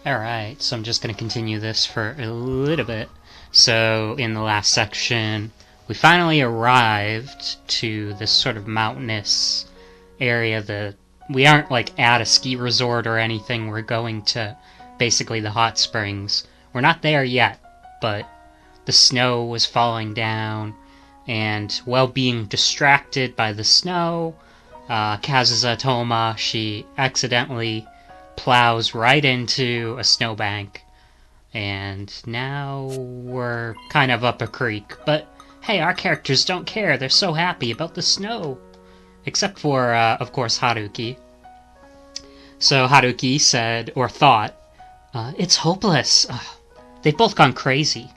Alright, so I'm just going to continue this for a little bit. So, in the last section, we finally arrived to this sort of mountainous area. We aren't like at a ski resort or anything, we're going to basically the hot springs. We're not there yet, but the snow was falling down, and while being distracted by the snow, Kazusa Toma, she accidentally plows right into a snowbank, and now we're kind of up a creek. But hey, our characters don't care, they're so happy about the snow. Except for, of course, Haruki. So Haruki said, or thought, it's hopeless. They've both gone crazy.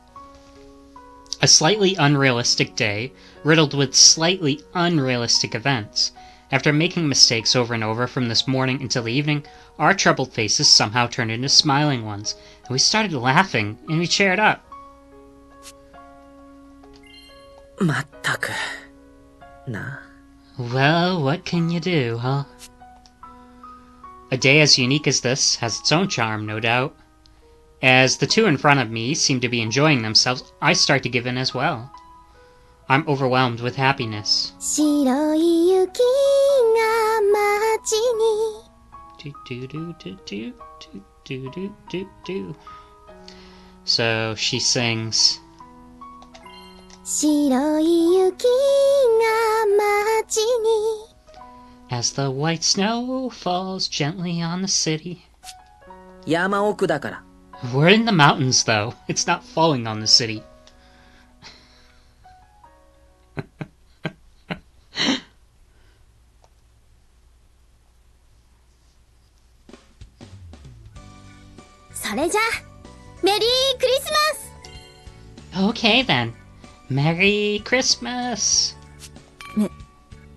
A slightly unrealistic day, riddled with slightly unrealistic events. After making mistakes over and over from this morning until the evening, our troubled faces somehow turned into smiling ones, and we started laughing, and we cheered up. まったく。な。 Well, what can you do, huh? A day as unique as this has its own charm, no doubt. As the two in front of me seem to be enjoying themselves, I start to give in as well. I'm overwhelmed with happiness. 白い雪が街に So she sings. 白い雪が街に As the white snow falls gently on the city. 山奥だから。 We're in the mountains, though. It's not falling on the city. Okay then. Merry Christmas.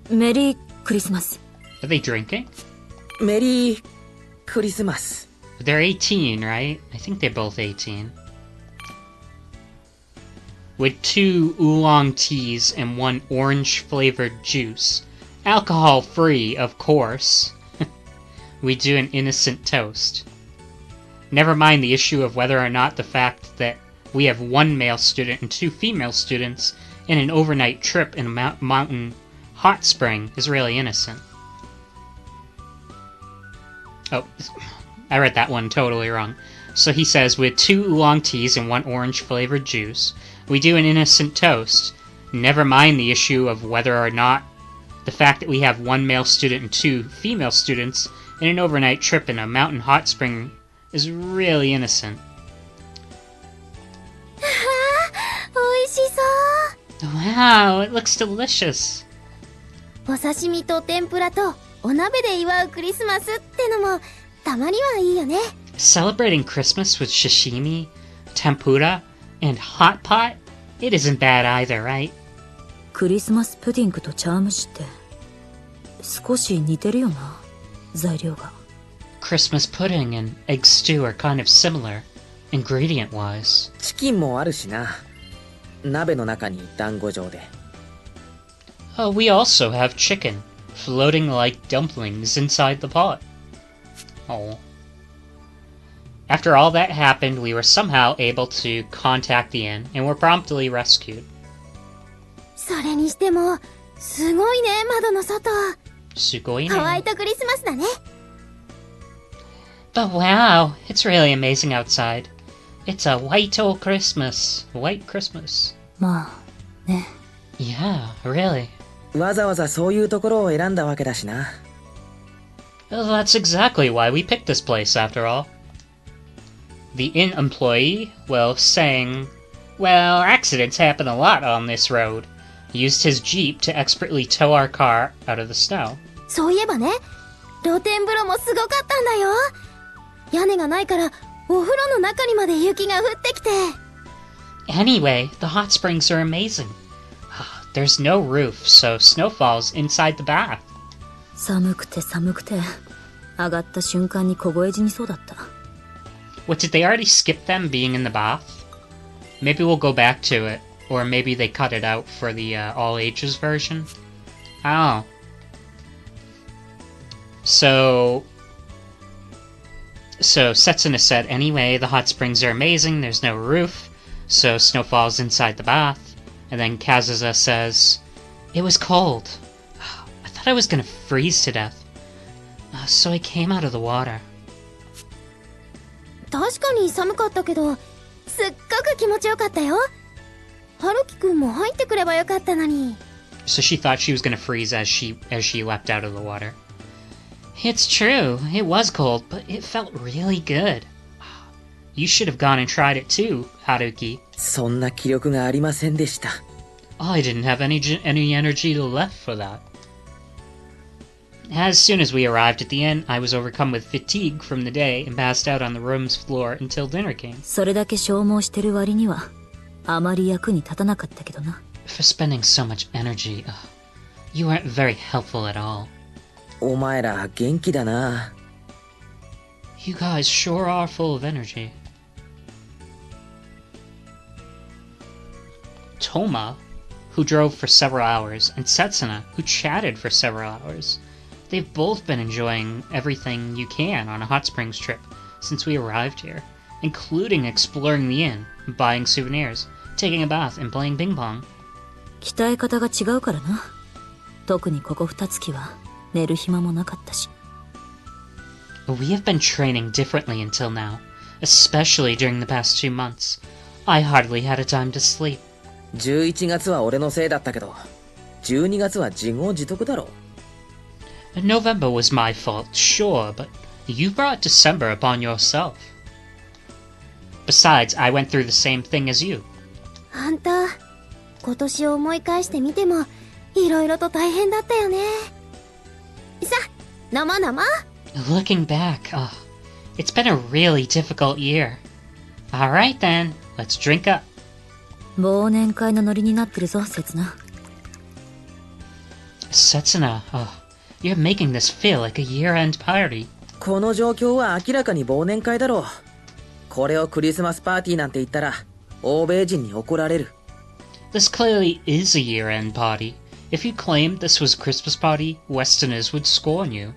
Merry Christmas. Are they drinking? メリークリスマス。 They're 18, right? I think they're both 18. With 2 oolong teas and 1 orange-flavored juice. Alcohol-free, of course. We do an innocent toast. Never mind the issue of whether or not the fact that we have 1 male student and 2 female students in an overnight trip in a mountain hot spring is really innocent. Oh, I read that one totally wrong. So he says, with 2 oolong teas and 1 orange-flavored juice, we do an innocent toast. Never mind the issue of whether or not the fact that we have 1 male student and 2 female students in an overnight trip in a mountain hot spring is really innocent. おいしそう Wow, it looks delicious. お刺身と天ぷらとお鍋で祝うクリスマスってのもたまにはいいよね Celebrating Christmas with sashimi, tempura, and hot pot? It isn't bad either, right? クリスマスプディングと茶蒸しって少し似てるよな、材料が。Christmas pudding and egg stew are kind of similar, ingredient-wise. チキンもあるしな。鍋の中に団子状で。We also have chicken, floating like dumplings inside the pot. Oh. After all that happened, we were somehow able to contact the inn, and were promptly rescued. それにしてもすごいね窓の外 Sugoi ホワイ ne. トクリスマスだね But wow, it's really amazing outside. It's a white old Christmas. White Christmas. まあね。 Yeah, really. わざわざそういうところを選んだわけだしな。 Well, that's exactly why we picked this place, after all. The inn employee, well, saying, well, accidents happen a lot on this road, used his jeep to expertly tow our car out of the snow. そういえばね露天風呂もすごかったんだよ屋根がないからお風呂の中にまで雪が降ってきて Anyway, the hot springs are amazing. There's no roof, so snow falls inside the bath. 寒くて寒くて上がった瞬間に凍え死にそうだった。 What, did they already skip them being in the bath? Maybe we'll go back to it, or maybe they cut it out for the all ages version. I don't know. So So Setsuna said, anyway, the hot springs are amazing, there's no roof, so snow falls inside the bath. And then Kazuza says, it was cold. I thought I was gonna freeze to death. So I came out of the water. 確かに寒かったけど、すっごく気持ちよかったよ。春樹くんも入ってくればよかったのに。So she thought she was gonna freeze as she leapt out of the water. It's true, it was cold, but it felt really good. You should have gone and tried it too, Haruki. そんな気力がありませんでした。I didn't have any energy left for that. As soon as we arrived at the inn, I was overcome with fatigue from the day and passed out on the room's floor until dinner came. それだけ消耗してる割にはあまり役に立たなかったけどな。For spending so much energy, you weren't very helpful at all. お前ら元気だな。You guys sure are full of energy. Toma, who drove for several hours, and Setsuna, who chatted for several hours. They've both been enjoying everything you can on a hot springs trip since we arrived here, including exploring the inn, buying souvenirs, taking a bath, and playing ping pong. 鍛え方が違うからな。特にここ2月は寝る暇もなかったし。We have been training differently until now, especially during the past 2 months. I hardly had a time to sleep. 11月は俺のせいだったけど、12月は自業自得だろ。November was my fault, sure, but you brought December upon yourself. Besides, I went through the same thing as you. あんた、今年を思い返してみても、いろいろと大変だったよね。さ、飲もう飲もう。Looking back, it's been a really difficult year. Alright then, let's drink up. 忘年会のノリになってるぞ、刹那。Setsuna, you're making this feel like a year-end party. この状況は明らかに忘年会だろう。これをクリスマスパーティーなんて言ったら、欧米人に怒られる。This clearly is a year-end party. If you claimed this was a Christmas party, Westerners would scorn you.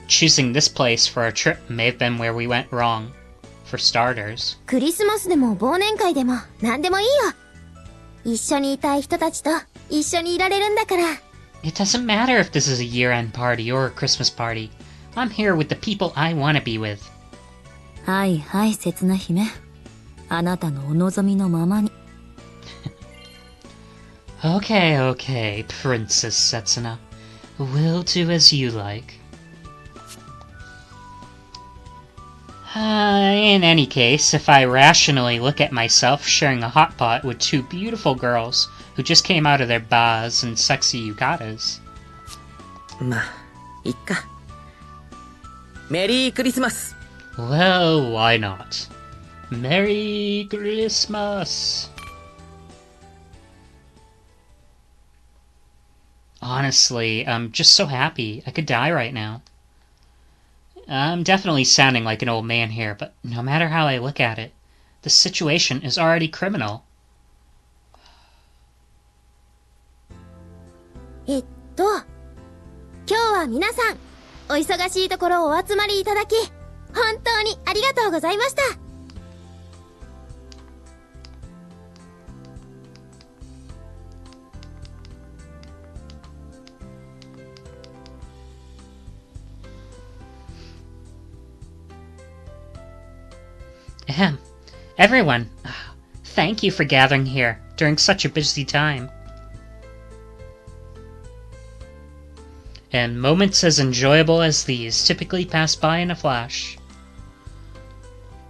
Choosing this place for our trip may have been where we went wrong. For starters. クリスマスでも忘年会でも何でもいいよ。一緒にいたい人たちと一緒にいられるんだから。It doesn't matter if this is a year-end party or a Christmas party. I'm here with the people I want to be with. はいはい、刹那姫。あなたのお望みのままに。Okay, okay, Princess Setsuna. We'll do as you like. In any case, if I rationally look at myself sharing a hot pot with 2 beautiful girls who just came out of their baths and sexy yukatas. まあ、いっか。メリークリスマス。 Well, why not? Merry Christmas! Honestly, I'm just so happy. I could die right now. I'm definitely sounding like an old man here, but no matter how I look at it, the situation is already criminal. 今日は皆さん、お忙しいところお集まりいただき、本当にありがとうございました。Everyone, thank you for gathering here during such a busy time. And moments as enjoyable as these typically pass by in a flash.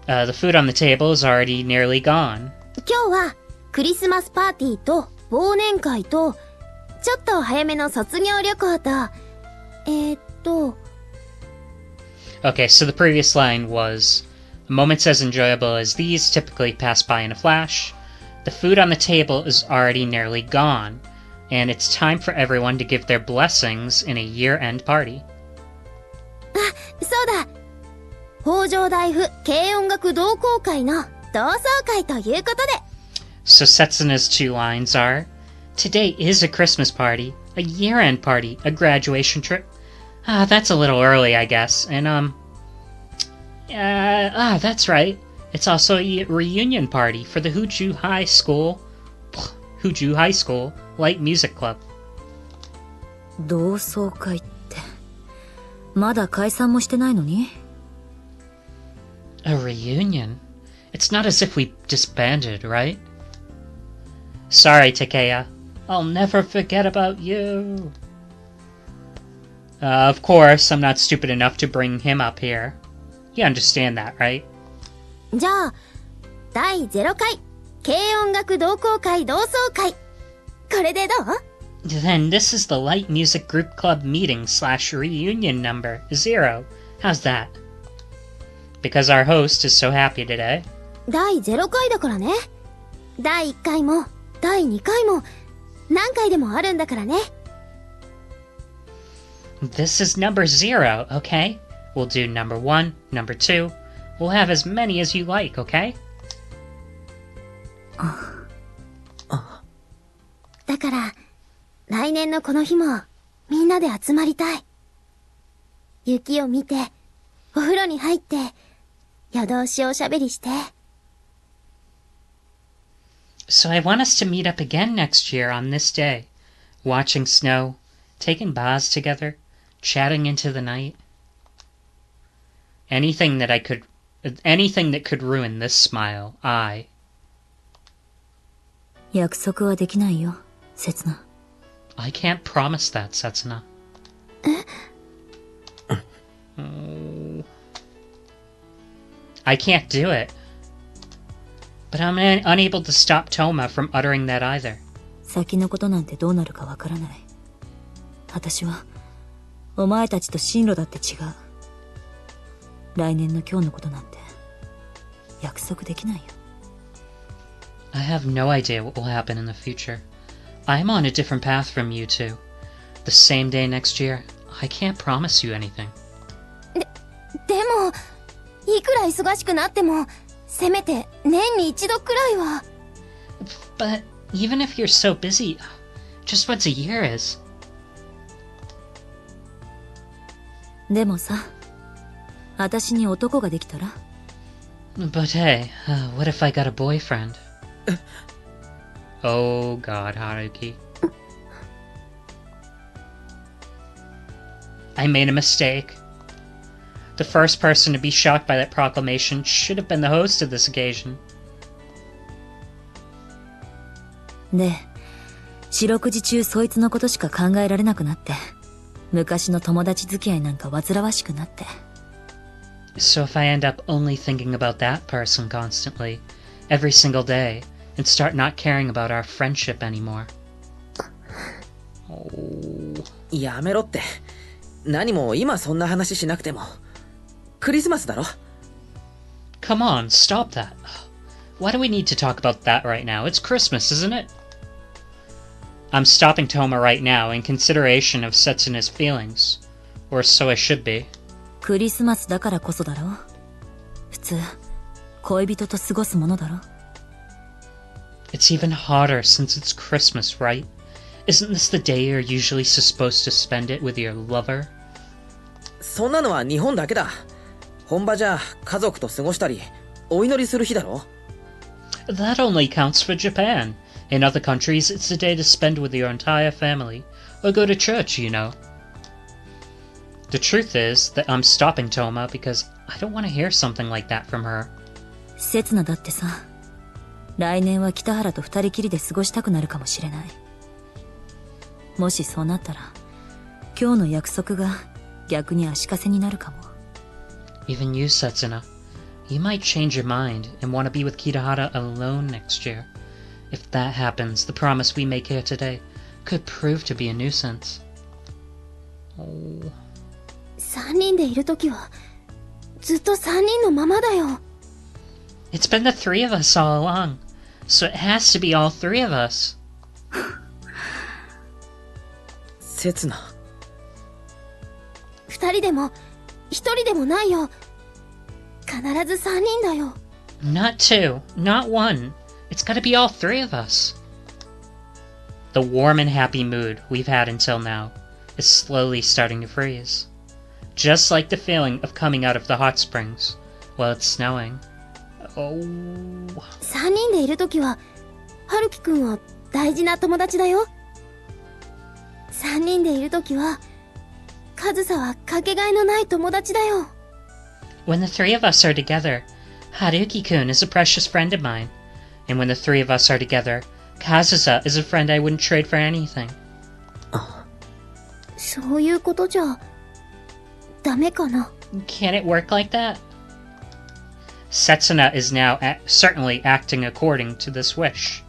The food on the table is already nearly gone. 今日はクリスマスパーティーと忘年会と、ちょっと早めの卒業旅行と、Okay, so the previous line was, moments as enjoyable as these typically pass by in a flash. The food on the table is already nearly gone, and it's time for everyone to give their blessings in a year-end party. そうだ、北条大夫軽音楽同好会の同窓会ということで。So Setsuna's 2 lines are, today is a Christmas party, a year-end party, a graduation trip. That's a little early, I guess, and That's right. It's also a reunion party for the Huju High School Light Music Club. 同窓会って、まだ解散もしてないのに? A reunion? It's not as if we disbanded, right? Sorry, Takeya. I'll never forget about you. Of course, I'm not stupid enough to bring him up here. You understand that, right? じゃあ、第0回、軽音楽同好会同窓会。これでどう? Then this is the Light Music Group Club meeting / reunion number 0. How's that? Because our host is so happy today. 第0回だからね。第1回も、第2回も、何回でもあるんだからね。This is number 0, okay? We'll do number 1, number 2. We'll have as many as you like, okay? だから、来年のこの日も、みんなで集まりたい。雪を見て、お風呂に入って、夜通しおしゃべりして。So I want us to meet up again next year on this day. Watching snow, taking baths together, chatting into the night. Anything that could ruin this smile, I. 約束はできないよ、せつな。I can't promise that, Setsuna. Oh. I can't do it. But I'm unable to stop Toma from uttering that either. 先のことなんてどうなるかわからない。私は、お前たちと進路だって違う。来年の今日のことなんて、約束できないよ。I have no idea what will happen in the future. I'm on a different path from you two. The same day next year, I can't promise you anything. でも、いくら忙しくなっても、せめて年に一度くらいは。But even if you're so busy, just once a year is. でもさ、私に男ができたら? But hey, what if I got a boyfriend? Oh god, Haruki. I made a mistake. The first person to be shocked by that proclamation should have been the host of this occasion. で、四六時中そいつのことしか考えられなくなって、昔の友達付き合いなんか煩わしくなって。So if I end up only thinking about that person constantly, every single day, and start not caring about our friendship anymore. Oh. やめろって。何も今そんな話しなくても。クリスマスだろ? Come on, stop that. Why do we need to talk about that right now? It's Christmas, isn't it? I'm stopping Toma right now in consideration of Setsuna's feelings. Or so I should be. クリスマスだからこそだろ? 普通、恋人と過ごすものだろ? It's even hotter since it's Christmas, right? Isn't this the day you're usually supposed to spend it with your lover? そんなのは日本だけだ。本場じゃ家族と過ごしたり、お祈りする日だろ? That only counts for Japan. In other countries, it's a day to spend with your entire family, or go to church, you know. The truth is that I'm stopping Toma because I don't want to hear something like that from her. せつなだってさ、来年は北原と二人きりで過ごしたくなるかもしれない。もしそうなったら、今日の約束が逆に足かせになるかも。Even you, Setsuna. You might change your mind and want to be with Kitahara alone next year. If that happens, the promise we make here today could prove to be a nuisance. Oh. 3人でいるときは、ずっと3人のままだよ。It's been the 3 of us all along, so it has to be all 3 of us. せつな。2人でも、1人でもないよ。必ず3人だよ。Not 2, not 1. It's gotta be all 3 of us. The warm and happy mood we've had until now is slowly starting to freeze. Just like the feeling of coming out of the hot springs, while it's snowing. Oh. 3人でいるときは、春樹くんは大事な友達だよ。3人でいるときは、上総はかけがえのない友達だよ。When the three of us are together, Haruki-kun is a precious friend of mine. And when the three of us are together, Kazusa is a friend I wouldn't trade for anything. そういうことじゃ、ダメかな。Can it work like that? Setsuna is now certainly acting according to this wish.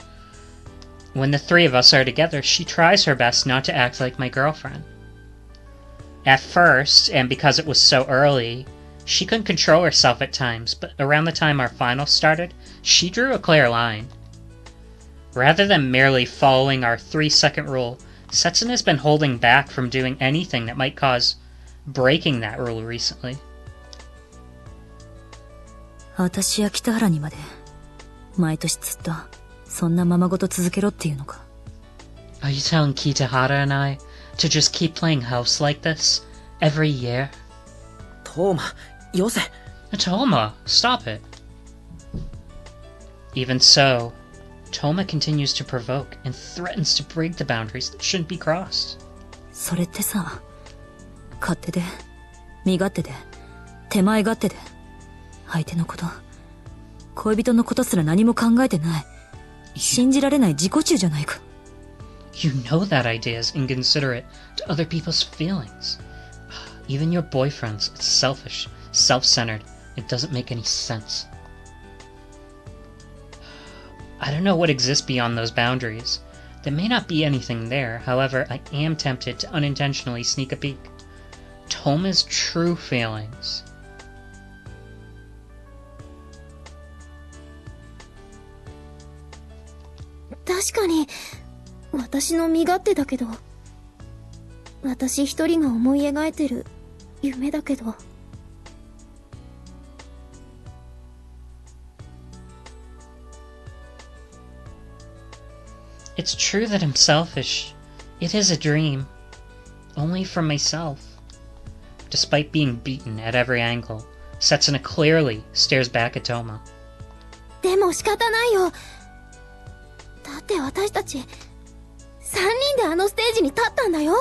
When the three of us are together, she tries her best not to act like my girlfriend. At first, and because it was so early, she couldn't control herself at times, but around the time our finals started, she drew a clear line. Rather than merely following our 3-second rule, Setsuna's been holding back from doing anything that might cause breaking that rule recently. 私や北原にまで毎年ずっとそんなままごと続けろっていうのか。 Are you telling Kitahara and I to just keep playing house like this every year? トーマ、よせ。 Toma, stop it. Even so, Toma continues to provoke and threatens to break the boundaries that shouldn't be crossed. それってさ、勝手で身勝手で手前勝手で相手のこと、恋人のことすら何も考えてない信じられない自己中じゃないか。 You know that idea is inconsiderate to other people's feelings. Even your boyfriend's, it's selfish, self-centered. It doesn't make any sense. I don't know what exists beyond those boundaries. There may not be anything there, however, I am tempted to unintentionally sneak a peek. Toma's true feelings. 確かに、私の身勝手だけど、私一人が思い描いてる夢だけど。It's true that I'm selfish. It is a dream. Only for myself. Despite being beaten at every angle, Setsuna clearly stares back at Toma. でも仕方ないよ。だって私たち、3人であのステージに立ったんだよ。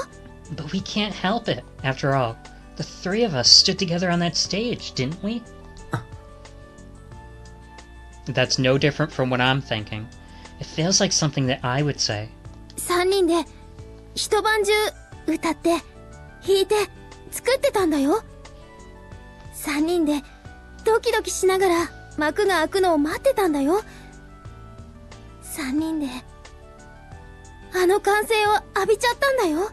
But we can't help it. After all, the three of us stood together on that stage, didn't we? That's no different from what I'm thinking. It feels like something that I would say. 3人で一晩中歌って弾いて作ってたんだよ。3人でドキドキしながら幕が開くのを待ってたんだよ。3人であの歓声を浴びちゃったんだよ。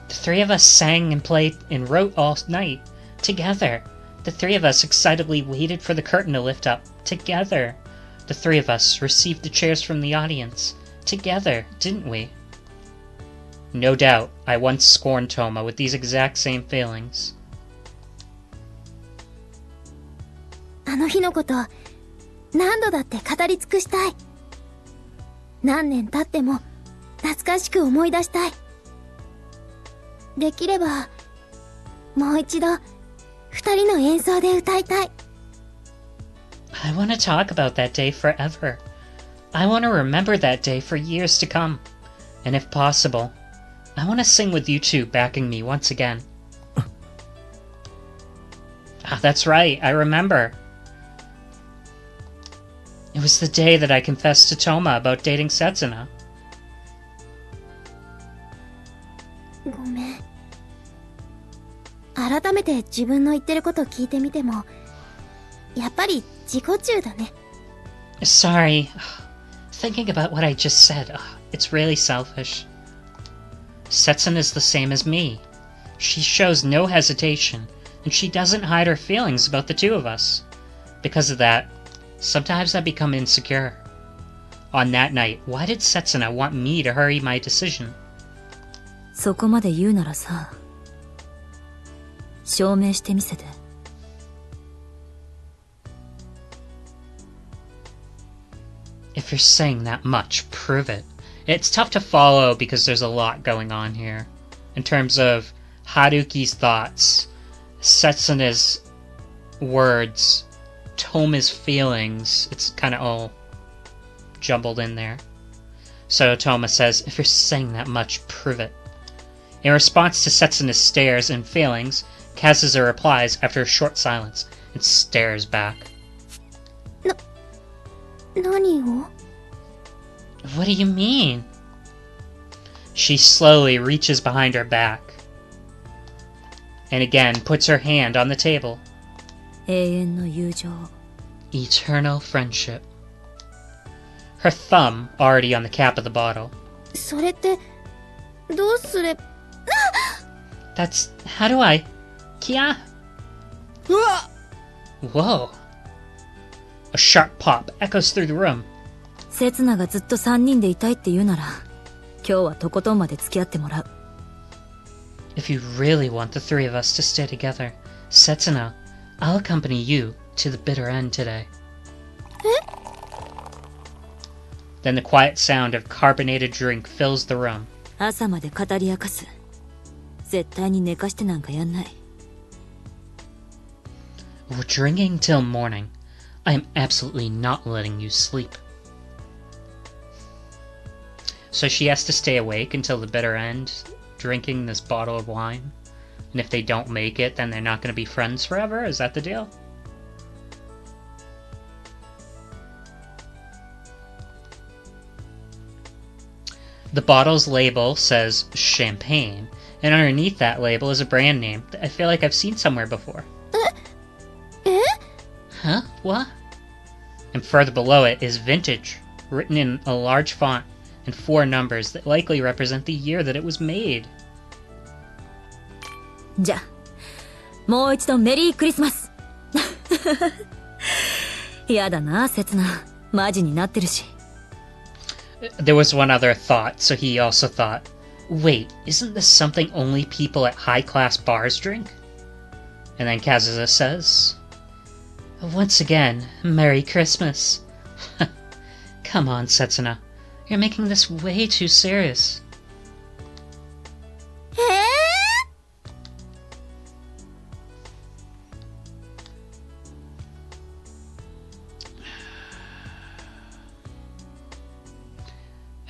The three of us sang and played and wrote all night, together. The three of us excitedly waited for the curtain to lift up, together. The three of us received the cheers from the audience, together, didn't we? No doubt, I once scorned Toma with these exact same feelings. あの日のこと、何度だって語り尽くしたい。何年経っても懐かしく思い出したい。できれば、もう一度、二人の演奏で歌いたい。I want to talk about that day forever. I want to remember that day for years to come. And if possible, I want to sing with you two backing me once again. That's right, I remember. It was the day that I confessed to Toma about dating Setsuna. ごめん。改めて自分の言ってることを聞いてみても、やっぱり自己中だね。Sorry. Thinking about what I just said, it's really selfish. Setsuna is the same as me. She shows no hesitation, and she doesn't hide her feelings about the two of us. Because of that, sometimes I become insecure. On that night, why did Setsuna want me to hurry my decision? そこまで言うならさ、証明してみせて。If you're saying that much, prove it. It's tough to follow because there's a lot going on here. In terms of Haruki's thoughts, Setsuna's words, Toma's feelings. It's kind of all jumbled in there. So Toma says, if you're saying that much, prove it. In response to Setsuna's stares and feelings, Kazuza replies after a short silence and stares back. 何を What do you mean? She slowly reaches behind her back and again puts her hand on the table. 永遠の友情。 Eternal friendship. Her thumb already on the cap of the bottle. それってどうすれ That's... how do I... Kia? うわ Whoa. A sharp pop echoes through the room. セツナがずっと3人でいたいって言うなら、今日はとことんまで付き合ってもらう。If you really want the three of us to stay together, Setsuna, I'll accompany you to the bitter end today. Then the quiet sound of carbonated drink fills the room. 朝まで語り明かす。絶対に寝かしてなんかやんない。We're drinking till morning. I am absolutely not letting you sleep. So she has to stay awake until the bitter end, drinking this bottle of wine. And if they don't make it, then they're not going to be friends forever? Is that the deal? The bottle's label says champagne, and underneath that label is a brand name that I feel like I've seen somewhere before. え Huh? What? And further below it is vintage, written in a large font, and 4 numbers that likely represent the year that it was made. じゃあ、もう一度メリークリスマス。やだな、セツナ。マジになってるし。There was one other thought, so he also thought, wait, isn't this something only people at high-class bars drink? And then Kazuza says, once again, Merry Christmas. Come on, Setsuna. You're making this way too serious. え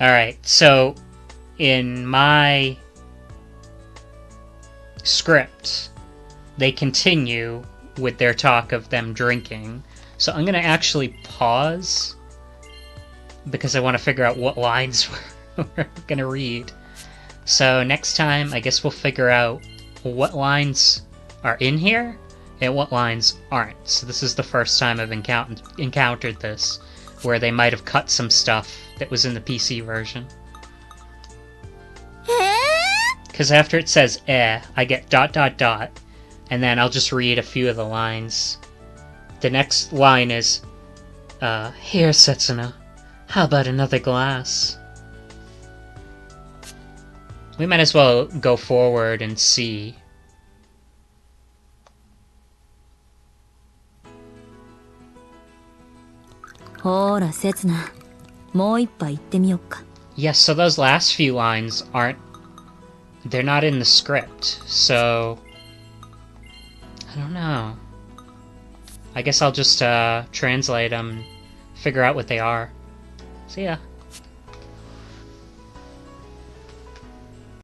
Alright, so in my script, they continue with their talk of them drinking. So I'm going to actually pause because I want to figure out what lines we're going to read. So next time, I guess we'll figure out what lines are in here and what lines aren't. So this is the first time I've encountered this, where they might have cut some stuff that was in the PC version. え Because after it says I get ... and then I'll just read a few of the lines. The next line is, here, Setsuna, how about another glass? We might as well go forward and see. ほーら、セツナ。もう一杯行ってみよっか。 Yes, so those last few lines aren't... they're not in the script, so... I don't know. I guess I'll just translate them, figure out what they are. See ya.